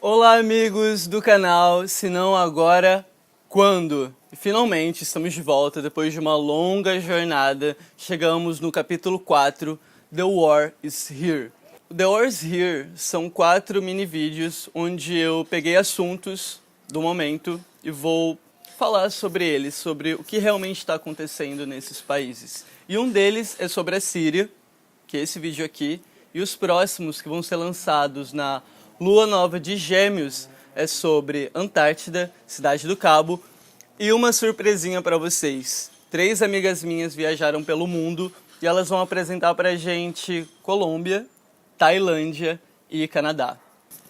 Olá, amigos do canal, se não agora, quando? Finalmente estamos de volta depois de uma longa jornada. Chegamos no capítulo 4, The War is Here. The War is Here são 4 mini vídeos onde eu peguei assuntos do momento e vou falar sobre eles, sobre o que realmente está acontecendo nesses países. E um deles é sobre a Síria, que é esse vídeo aqui, e os próximos que vão ser lançados na Lua Nova de Gêmeos é sobre Antártida, Cidade do Cabo, e uma surpresinha para vocês. 3 amigas minhas viajaram pelo mundo e elas vão apresentar pra gente Colômbia, Tailândia e Canadá.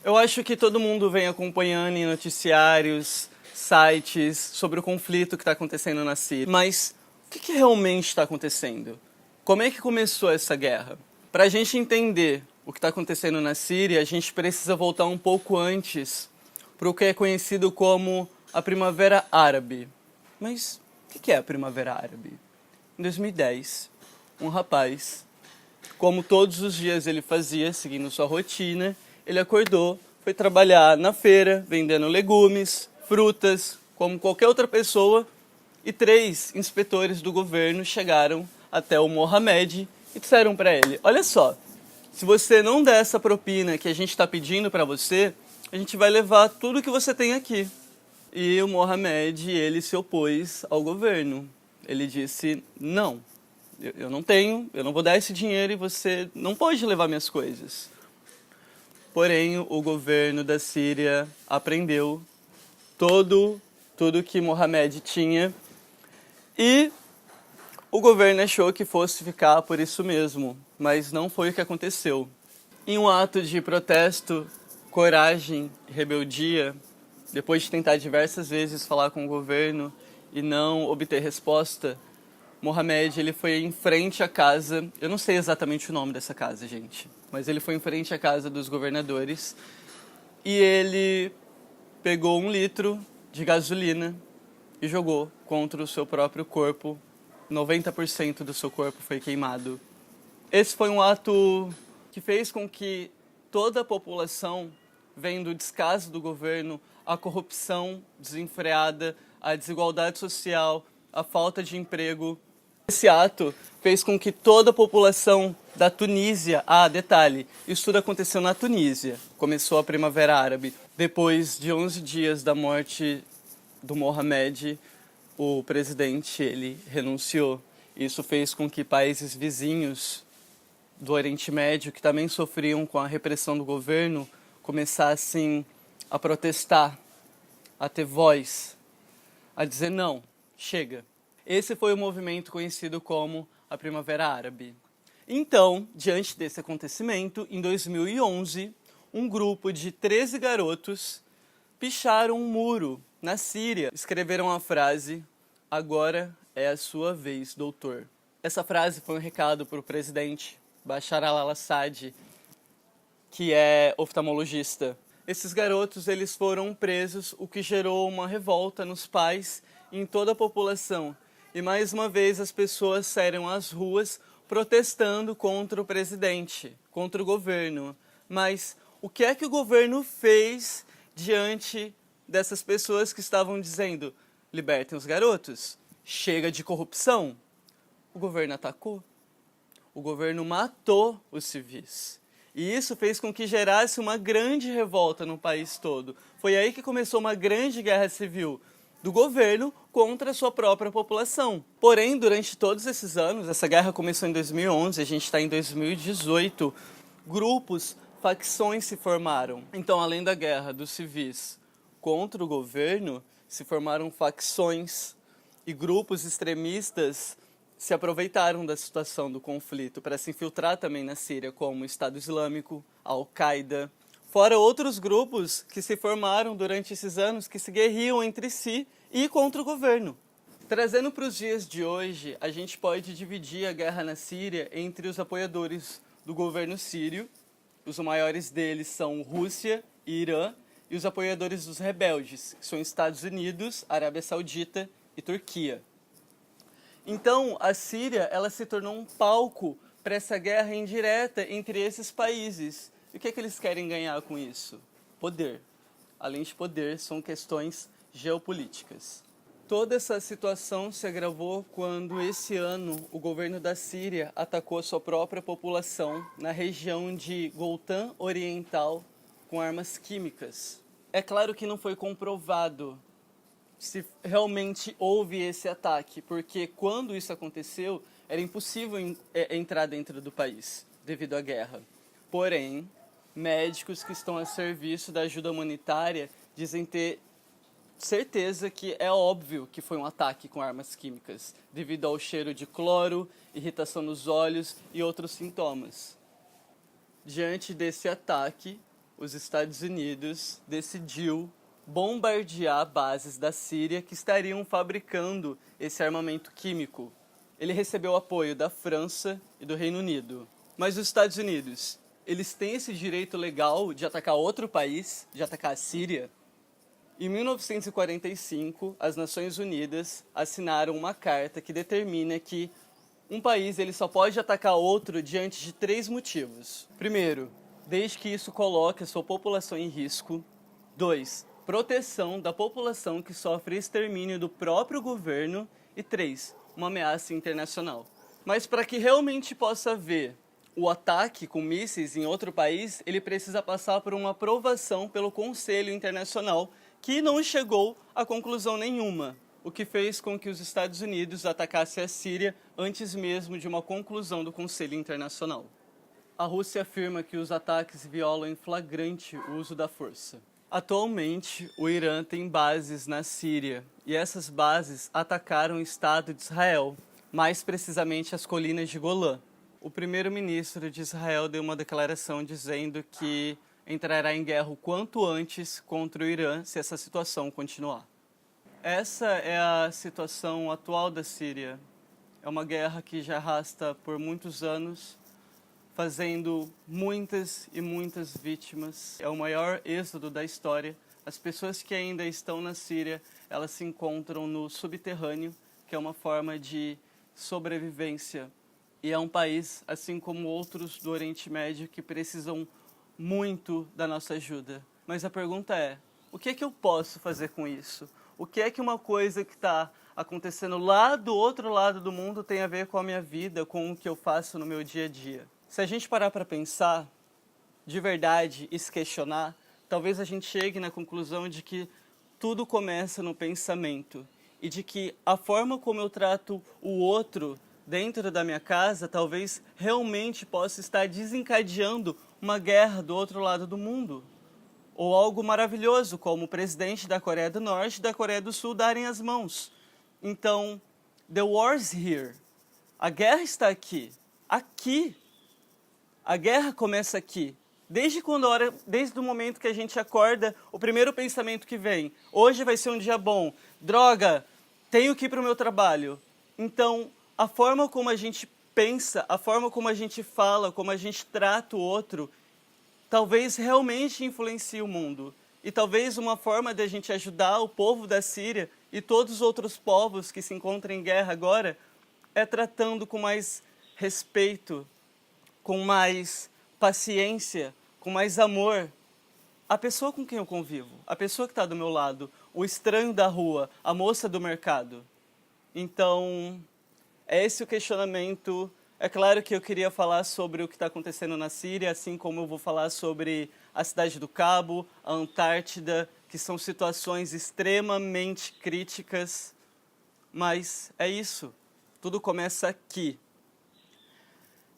Eu acho que todo mundo vem acompanhando em noticiários, sites, sobre o conflito que está acontecendo na Síria. Mas o que realmente está acontecendo? Como é que começou essa guerra? Para a gente entender o que está acontecendo na Síria, a gente precisa voltar um pouco antes para o que é conhecido como a Primavera Árabe. Mas o que é a Primavera Árabe? Em 2010, um rapaz, como todos os dias ele fazia, seguindo sua rotina, ele acordou, foi trabalhar na feira, vendendo legumes, frutas, como qualquer outra pessoa, e 3 inspetores do governo chegaram até o Mohamed e disseram para ele: olha só, se você não der essa propina que a gente está pedindo para você, a gente vai levar tudo que você tem aqui. E o Mohamed, ele se opôs ao governo. Ele disse: não, eu não tenho, eu não vou dar esse dinheiro e você não pode levar minhas coisas. Porém, o governo da Síria apreendeu tudo que Mohamed tinha e o governo achou que fosse ficar por isso mesmo, mas não foi o que aconteceu. Em um ato de protesto, coragem e rebeldia, depois de tentar diversas vezes falar com o governo e não obter resposta, Mohamed ele foi em frente à casa, eu não sei exatamente o nome dessa casa, gente, mas ele foi em frente à casa dos governadores e ele pegou 1 litro de gasolina e jogou contra o seu próprio corpo. 90% do seu corpo foi queimado. Esse foi um ato que fez com que toda a população, vendo o descaso do governo, a corrupção desenfreada, a desigualdade social, a falta de emprego. Esse ato fez com que toda a população da Tunísia, detalhe, isso tudo aconteceu na Tunísia, começou a Primavera Árabe. Depois de 11 dias da morte do Mohamed, o presidente ele renunciou. Isso fez com que países vizinhos do Oriente Médio, que também sofriam com a repressão do governo, começassem a protestar, a ter voz, a dizer não, chega. Esse foi o movimento conhecido como a Primavera Árabe. Então, diante desse acontecimento, em 2011, um grupo de 13 garotos picharam um muro na Síria. Escreveram a frase: agora é a sua vez, doutor. Essa frase foi um recado para o presidente Bashar al-Assad, que é oftalmologista. Esses garotos eles foram presos, o que gerou uma revolta nos pais e em toda a população. E mais uma vez as pessoas saíram às ruas protestando contra o presidente, contra o governo. Mas o que é que o governo fez diante dessas pessoas que estavam dizendo: libertem os garotos, chega de corrupção? O governo atacou. O governo matou os civis. E isso fez com que gerasse uma grande revolta no país todo. Foi aí que começou uma grande guerra civil do governo contra a sua própria população. Porém, durante todos esses anos, essa guerra começou em 2011, a gente está em 2018, grupos, facções se formaram. Então, além da guerra dos civis contra o governo, se formaram facções e grupos extremistas se aproveitaram da situação do conflito para se infiltrar também na Síria, como o Estado Islâmico, a Al-Qaeda, fora outros grupos que se formaram durante esses anos que se guerriam entre si e contra o governo. Trazendo para os dias de hoje, a gente pode dividir a guerra na Síria entre os apoiadores do governo sírio, os maiores deles são Rússia e Irã, e os apoiadores dos rebeldes, que são Estados Unidos, Arábia Saudita e Turquia. Então, a Síria ela se tornou um palco para essa guerra indireta entre esses países. E o que é que eles querem ganhar com isso? Poder. além de poder, são questões geopolíticas. Toda essa situação se agravou quando, esse ano, o governo da Síria atacou sua própria população na região de Goltã Oriental com armas químicas. É claro que não foi comprovado se realmente houve esse ataque, porque quando isso aconteceu, era impossível entrar dentro do país, devido à guerra. Porém, médicos que estão a serviço da ajuda humanitária dizem ter certeza que é óbvio que foi um ataque com armas químicas, devido ao cheiro de cloro, irritação nos olhos e outros sintomas. Diante desse ataque, os Estados Unidos decidiu bombardear bases da Síria que estariam fabricando esse armamento químico. Ele recebeu apoio da França e do Reino Unido. Mas os Estados Unidos, eles têm esse direito legal de atacar outro país, de atacar a Síria? Em 1945, as Nações Unidas assinaram uma carta que determina que um país ele só pode atacar outro diante de 3 motivos. Primeiro, desde que isso coloque a sua população em risco. 2, proteção da população que sofre extermínio do próprio governo. E 3, uma ameaça internacional. Mas para que realmente possa haver o ataque com mísseis em outro país, ele precisa passar por uma aprovação pelo Conselho Internacional, que não chegou a conclusão nenhuma, o que fez com que os Estados Unidos atacassem a Síria antes mesmo de uma conclusão do Conselho Internacional. A Rússia afirma que os ataques violam em flagrante o uso da força. Atualmente, o Irã tem bases na Síria, e essas bases atacaram o Estado de Israel, mais precisamente as colinas de Golã. O primeiro-ministro de Israel deu uma declaração dizendo que entrará em guerra o quanto antes contra o Irã se essa situação continuar. Essa é a situação atual da Síria. É uma guerra que já arrasta por muitos anos, fazendo muitas e muitas vítimas. É o maior êxodo da história. As pessoas que ainda estão na Síria, elas se encontram no subterrâneo, que é uma forma de sobrevivência. E é um país, assim como outros do Oriente Médio, que precisam muito da nossa ajuda. Mas a pergunta é, o que é que eu posso fazer com isso? O que é que uma coisa que está acontecendo lá do outro lado do mundo tem a ver com a minha vida, com o que eu faço no meu dia a dia? Se a gente parar para pensar, de verdade, e se questionar, talvez a gente chegue na conclusão de que tudo começa no pensamento e de que a forma como eu trato o outro dentro da minha casa talvez realmente possa estar desencadeando uma guerra do outro lado do mundo. Ou algo maravilhoso, como o presidente da Coreia do Norte e da Coreia do Sul darem as mãos. Então, the war's here. A guerra está aqui. Aqui. A guerra começa aqui. Desde o momento que a gente acorda, o primeiro pensamento que vem, hoje vai ser um dia bom, droga, tenho que ir para o meu trabalho. Então, a forma como a gente pensa, a forma como a gente fala, como a gente trata o outro, talvez realmente influencie o mundo. E talvez uma forma de a gente ajudar o povo da Síria e todos os outros povos que se encontram em guerra agora é tratando com mais respeito, com mais paciência, com mais amor a pessoa com quem eu convivo, a pessoa que está do meu lado, o estranho da rua, a moça do mercado. Então, é esse o questionamento. É claro que eu queria falar sobre o que está acontecendo na Síria, assim como eu vou falar sobre a Cidade do Cabo, a Antártida, que são situações extremamente críticas. Mas é isso. Tudo começa aqui.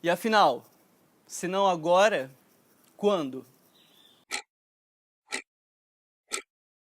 E afinal, se não agora, quando?